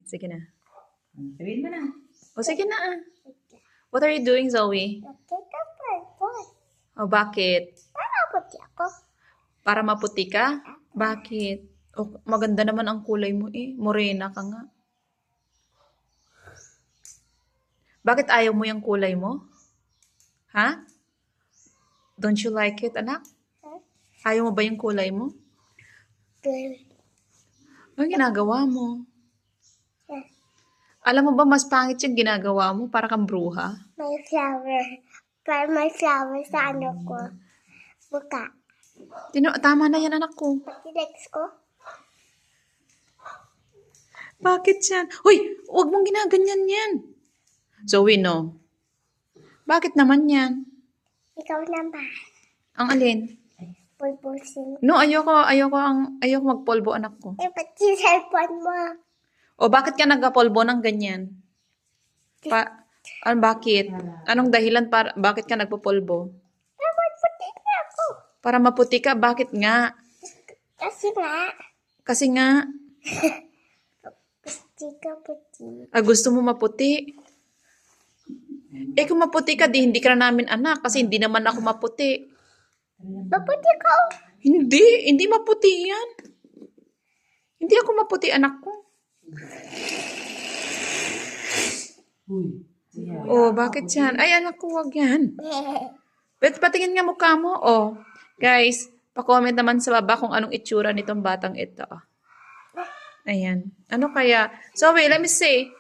Sige na. Sabihin mo na. O, sige na ah. What are you doing, Zoe? O, bakit? Puti ako. Para maputi ka? Bakit? O, maganda naman ang kulay mo eh. Morena ka nga. Bakit ayaw mo yung kulay mo? Ha? Don't you like it, anak? Ayaw mo ba yung kulay mo? Ano ginagawa mo? Alam mo ba, mas pangit yung ginagawa mo para kang bruha? May flower. Para may flower sa ano ko. Buka. Tama na yan, anak ko. Pati legs ko. Bakit yan? Hoy, huwag mong ginaganyan yan. Zoe, no? Bakit naman yan? Ikaw na ba? Ang alin? Pulpusin. No, ayoko magpolvo, anak ko. Pati cellphone mo. O, bakit ka nagapolvo ng ganyan? Bakit? Anong dahilan bakit ka nagpopolvo? Puti na ako. Para maputi ka, bakit nga? Kasi nga. Kasi nga, Gusto ka puti. gusto mo maputi. Eh, kung maputi ka, hindi ka na namin anak kasi hindi naman ako maputi. Maputi ka. Hindi maputi yan. Hindi ako maputi, anak ko. Oh, bakit yan? Ay, anak ko, wag yan. Patingin nga mukha mo. Oh, guys, pa-comment naman sa baba kung anong itsura nitong batang ito. Ayan. Ano kaya? So, wait, let me see.